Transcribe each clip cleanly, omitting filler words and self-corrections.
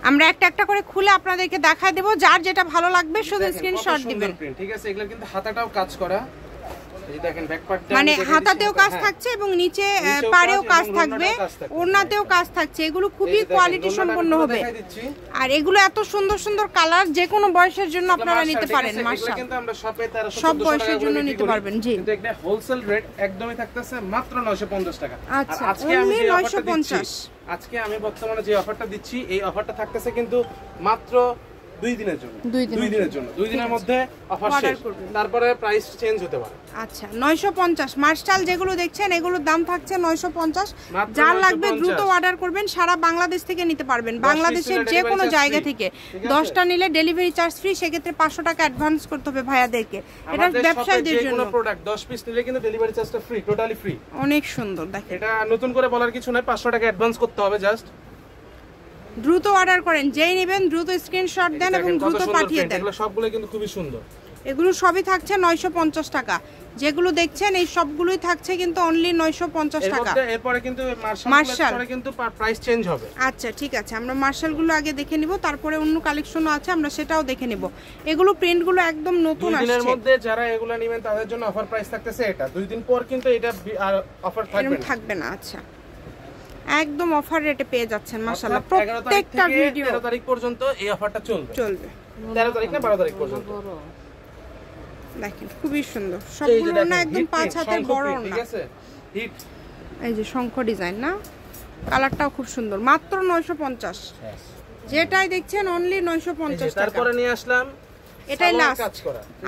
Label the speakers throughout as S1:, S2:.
S1: আমরা একটা একটা করে খুলে আপনাদেরকে দেখায় দেব, যার যেটা ভালো লাগবে শুধু স্ক্রিনশট দিবেন।
S2: ঠিক আছে, এগুলো কিন্তু হাতাটাও কাজ করা, এই দেখেন ব্যাক পার্টটা
S1: মানে হাতাতেও কাজ থাকছে এবং নিচে পাড়েও কাজ থাকবে, ওড়নাতেও কাজ থাকছে। এগুলো খুবই কোয়ালিটি সম্পন্ন হবে, আর এগুলো এত সুন্দর সুন্দর কালার, যে কোনো বয়সের জন্য আপনারা নিতে পারেন। মাশাআল্লাহ,
S2: কিন্তু আমরা শপে 1300
S1: সব বয়সের জন্য নিতে পারবেন। জি,
S2: কিন্তু এটা হোলসেল রেট একদমই থাকতেছে মাত্র 950 টাকা।
S1: আচ্ছা, অনলি 950।
S2: আজকে আমি বর্তমানে যে অফারটা দিচ্ছি, এই অফারটা থাকতেছে কিন্তু মাত্র 2 দিনের জন্য। 2 দিনের মধ্যে অফার শেষ, তারপরে প্রাইস চেঞ্জ হতে পারে।
S1: আচ্ছা, 950 মার্শাল যেগুলো দেখছেন এগুলোর দাম থাকছে 950। যার লাগবে দ্রুত অর্ডার করবেন, সারা বাংলাদেশ থেকে নিতে পারবেন, বাংলাদেশের যে কোনো জায়গা থেকে। 10টা নিলে ডেলিভারি চার্জ ফ্রি, সেক্ষেত্রে 500 টাকা অ্যাডভান্স করতে হবে ভাইয়াদেরকে। এটা ব্যবসায়ীদের জন্য।
S2: কোনো প্রোডাক্ট 10 পিস নিলে কিন্তু ডেলিভারি চার্জটা ফ্রি, টোটালি ফ্রি।
S1: অনেক সুন্দর দেখেন,
S2: এটা নতুন করে বলার কিছু নাই, 500 টাকা অ্যাডভান্স করতে হবে জাস্ট।
S1: দ্রুত অর্ডার করেন, যেই নেবেন দ্রুত স্ক্রিনশট দেন এবং দ্রুত পাঠিয়ে দেন।
S2: এগুলো সবগুলো কিন্তু খুবই সুন্দর।
S1: এগুলো সবই থাকছে 950 টাকা। যেগুলো দেখছেন এই সবগুলোই থাকছে কিন্তু অনলি 950 টাকা।
S2: এরপরে কিন্তু মার্শাল পরে কিন্তু প্রাইস চেঞ্জ হবে।
S1: আচ্ছা ঠিক আছে, আমরা মার্শালগুলো আগে দেখে নিব, তারপরে অন্য কালেকশনও আছে, আমরা সেটাও দেখে নিব। এগুলো প্রিন্টগুলো একদম নতুন আসছে।
S2: 2 দিনের মধ্যে যারা এগুলো নেবেন তাদের জন্য অফার প্রাইস থাকতেছে এটা। 2 দিন পর কিন্তু এটা আর অফার থাকবে
S1: না। আচ্ছা, একদম অফার রেটে পেয়ে যাচ্ছেন মাশাআল্লাহ। প্রত্যেকটা ভিডিও
S2: 13 তারিখ পর্যন্ত এই অফারটা চলবে। 13 তারিখ না 12 তারিখ পর্যন্ত।
S1: দেখেন খুবই সুন্দর, সবগুলো না একদম 5 হাতের বড় না।
S2: ঠিক আছে, হিট।
S1: এই যে শঙ্খ ডিজাইন না, কালারটাও খুব সুন্দর। মাত্র 950। যেটাই দেখছেন অনলি 950 টাকা।
S2: তারপরে নিয়ে আসলাম
S1: এটাই লাস্ট।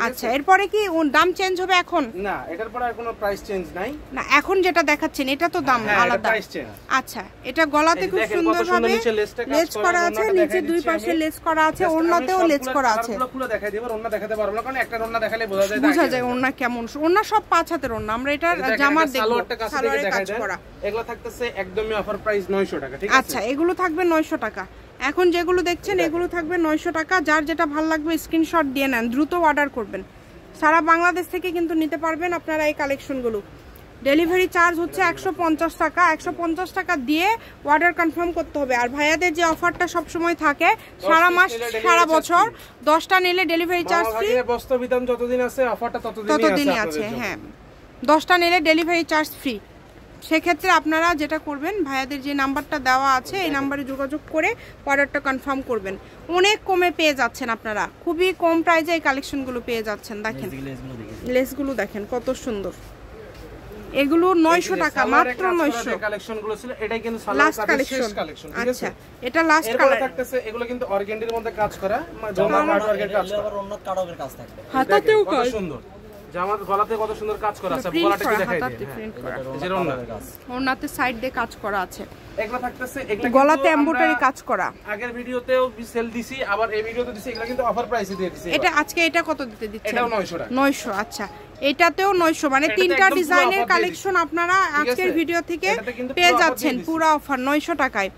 S1: আচ্ছা, এরপরে কি দাম চেঞ্জ হবে এখন?
S2: না, এটার পরে আর কোনো প্রাইস চেঞ্জ নাই।
S1: না, এখন যেটা দেখাচ্ছেন এটা তো দাম আলাদা। আচ্ছা, এটা গলাতে খুব সুন্দরভাবে লেস করা আছে, নিচে দুই পাশে লেস করা আছে, ওড়নাতেও লেস করা আছে।
S2: পুরো দেখাই দেব, ওড়না দেখাতে পারবো না কারণ একটা ওড়না দেখালে বোঝা যায়
S1: ওড়না কেমন। ওড়না সব 5 হাতের ওড়না। আমরা এটা জামা দেখব, সালোয়ারে কাজ করা।
S2: এগুলো থাকতেছে একদমই অফার প্রাইস 900 টাকা। ঠিক আছে,
S1: আচ্ছা, এগুলো থাকবে 900 টাকা। এখন যেগুলো দেখছেন এগুলো থাকবে 900 টাকা। যার যেটা ভালো লাগবে স্ক্রিনশট দিয়ে নেন, দ্রুত অর্ডার করবেন। সারা বাংলাদেশ থেকে কিন্তু নিতে পারবেন আপনারা এই কালেকশনগুলো। ডেলিভারি চার্জ হচ্ছে 150 টাকা। 150 টাকা দিয়ে অর্ডার কনফার্ম করতে হবে। আর ভাইয়াদের যে অফারটা সব সময় থাকে সারা মাস সারা বছর, 10টা নিলে ডেলিভারি চার্জ ফ্রি।
S2: বাস্তবিধান যতদিন আছে অফারটা ততদিনই আছে।
S1: হ্যাঁ, 10টা নিলে ডেলিভারি চার্জ ফ্রি। সেক্ষেত্রে আপনারা যেটা করবেন, ভাইয়াদের যে নাম্বারটা দেওয়া আছে এই নাম্বারে যোগাযোগ করে অর্ডারটা কনফার্ম করবেন। অনেক কমে পেয়ে যাচ্ছেন আপনারা, খুবই কম প্রাইসে এই কালেকশনগুলো পেয়ে যাচ্ছেন। দেখেন লেসগুলো দেখেন কত সুন্দর। এগুলো 900 টাকা, মাত্র 900।
S2: কালেকশনগুলো ছিল, এটাই কিন্তু
S1: লাস্ট কালেকশন। আচ্ছা, এটা লাস্ট কালার
S2: থাকতেছে। এগুলো কিন্তু অর্গানডির মধ্যে কাজ করা, জামা কাটওয়ার্কের কাজ করা,
S3: অন্য কাটওয়ার্কের কাজ থাকবে।
S1: হাতাতেও কাজ
S2: সুন্দর। জামার গলাতে কত সুন্দর কাজ করা আছে, গলাটা কি দেখাই দেয়।
S1: ওনাতে সাইড দিয়ে কাজ করা আছে।
S2: এগুলো থাকতেছে, এগুলো
S1: গলাতে এমব্রয়ডারি কাজ করা।
S2: আগের ভিডিওতেও সেল দিছি, আবার এই ভিডিওতে দিছি। এগুলো কিন্তু অফার প্রাইসে দিয়ে দিছি।
S1: এটা আজকে এটা কত দিতে দিচ্ছেন?
S2: এটাও 900 টাকা।
S1: 900। আচ্ছা, এটাতেও 900, মানে 3টা ডিজাইনের কালেকশন আপনারা আজকের ভিডিও থেকে পেয়ে যাচ্ছেন পুরো অফার 900 টাকায়।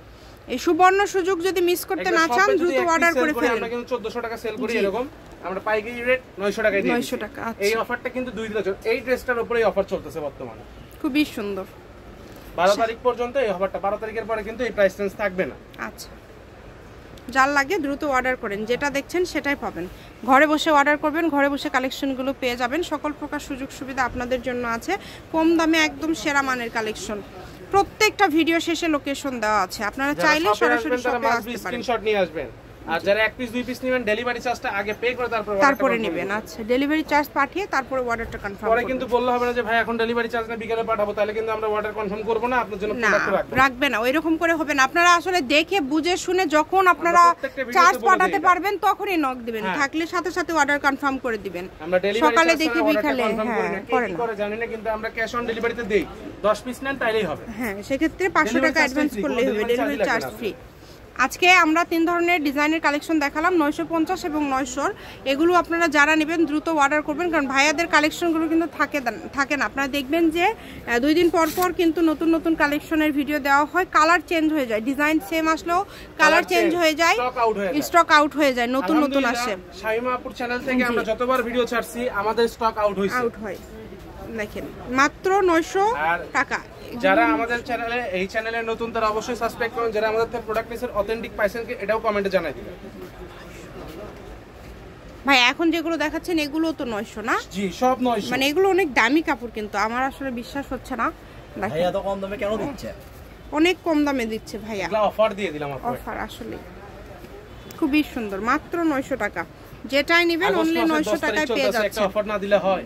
S1: এই সুবর্ণ সুযোগ যদি মিস করতে না চান, দ্রুত অর্ডার করে ফেলুন।
S2: আমরা কিন্তু 1400 টাকা সেল করি এরকম, আমরা পাইকারি রেট 900 টাকায় দিই।
S1: 900 টাকা।
S2: এই অফারটা কিন্তু 2 দিনের জন্য। এই ড্রেসটার উপরেই অফার চলতেছে বর্তমানে,
S1: খুবই সুন্দর।
S2: 12 তারিখ পর্যন্ত এই অফারটা। 12 তারিখের পরে কিন্তু এই প্রাইস চেঞ্জ থাকবে না।
S1: আচ্ছা, যার লাগে দ্রুত অর্ডার করেন, যেটা দেখছেন সেটাই পাবেন। ঘরে বসে অর্ডার করবেন, ঘরে বসে কালেকশনগুলো পেয়ে যাবেন। সকল প্রকার সুযোগ সুবিধা আপনাদের জন্য আছে, কম দামে একদম সেরা মানের কালেকশন। প্রত্যেকটা ভিডিও শেষে লোকেশন দেওয়া আছে, আপনারা চাইলে সরাসরি শপে আসতে পারেন।
S2: স্ক্রিনশট নিয়ে আসবেন। আর যারা এক পিস 2 পিস নেবেন ডেলিভারি চার্জটা আগে পে করে তারপরে
S1: নেবেন। আচ্ছা, ডেলিভারি চার্জ পাঠিয়ে তারপরে অর্ডারটা কনফার্ম করবেন।
S2: পরে কিন্তু বললে হবে না যে ভাই এখন ডেলিভারি চার্জ না বিকালে পাঠাবো, তাহলে কিন্তু আমরা অর্ডার কনফার্ম করব না, আপনাদের জন্য প্রোডাক্ট
S1: রাখবে না। ওইরকম করে হবে না। আপনারা আসলে দেখে বুঝে শুনে যখন আপনারা চার্জ পাঠাতে পারবেন তখনই নক দিবেন, থাকলে সাথে সাথে অর্ডার কনফার্ম করে দিবেন। সকালে দেখে বিকালে
S2: করে জানি না, কিন্তু আমরা ক্যাশ অন ডেলিভারিতে দেই। 10 পিস নেন তাইলেই হবে।
S1: হ্যাঁ, সেক্ষেত্রে 500 টাকা অ্যাডভান্স করলেই হবে, ডেলিভারি চার্জ ফ্রি। আজকে আমরা 3 ধরনের ডিজাইনের কালেকশন দেখালাম, 950 এবং 900। এগুলো আপনারা যারা নেবেন দ্রুত অর্ডার করবেন, কারণ ভাইয়াদের কালেকশনগুলো কিন্তু থাকে না। আপনারা দেখবেন যে 2 দিন পর পর কিন্তু নতুন নতুন কালেকশনের ভিডিও দেওয়া হয়, কালার চেঞ্জ হয়ে যায়। ডিজাইন সেম আসলেও কালার চেঞ্জ হয়ে যায়, স্টক আউট হয়ে যায়, নতুন নতুন আসে।
S2: শাইমা আপুর চ্যানেল থেকে আমরা যতবার ভিডিও ছাড়ছি আমাদের স্টক আউট হয়।
S1: দেখেন মাত্র 900 টাকা।
S2: যারা আমাদের চ্যানেলে এই চ্যানেলে নতুন তারা অবশ্যই সাবস্ক্রাইব করুন, যারা আমাদের থেকে প্রোডাক্ট নিছেন অথেন্টিক পাইছেন কি এটাও কমেন্টে জানাই দিবেন।
S1: ভাই এখন যেগুলো দেখাচ্ছেন এগুলো তো 900 না?
S2: জি সব 900,
S1: মানে এগুলো অনেক দামি কাপড়, কিন্তু আমার আসলে বিশ্বাস হচ্ছে না।
S3: ভাই এত কম দামে কেন দিচ্ছে?
S1: অনেক কম দামে দিচ্ছে ভাইয়া,
S2: এগুলো অফার দিয়ে দিলাম আপনাকে।
S1: অফার আসলে খুবই সুন্দর, মাত্র 900 টাকা। যেটাই নেবেন অনলি 900 টাকায় পেয়ে যাচ্ছেন।
S2: একটা অফার না দিলে হয়,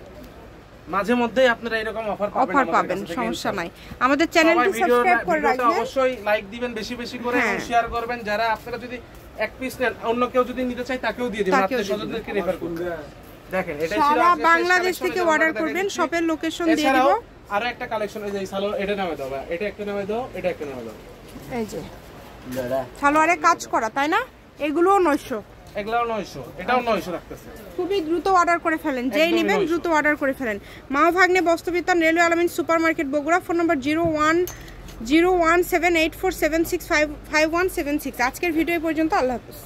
S2: মাঝে মধ্যেই আপনারা এরকম অফার
S1: পাবেন, সমস্যা নাই। আমাদের চ্যানেলটি সাবস্ক্রাইব করে রাখবেন,
S2: অবশ্যই লাইক দিবেন, বেশি বেশি করে শেয়ার করবেন। যারা আপনারা যদি এক পিস নেন, অন্য কেউ যদি নিতে চায় তাকেও দিয়ে দিবেন, আপনাদের স্বজনদেরকে রেফার করুন। দেখেন এটা ছিল
S1: সারা বাংলাদেশ থেকে অর্ডার করবেন, শপের লোকেশন দিয়ে দিব।
S2: আরো একটা কালেকশন এই যে সালোয়ার, এটা নামে দাও, এটা একটা নামে দাও, এটা একটা নামে দাও।
S1: এই যে সালোয়ারে কাজ করা, তাই না? এগুলোও 900,
S2: এগুলাও 900, এটাও 900 রাখতেছে।
S1: খুবই দ্রুত অর্ডার করে ফেলেন, যেই নেবেন দ্রুত অর্ডার করে ফেলেন। মা ভাগ্নে বস্ত্রবিতান, railway Alamin supermarket, Bogura. Phone number 010784765176। আজকের ভিডিও পর্যন্ত, আল্লাহ হাফেজ।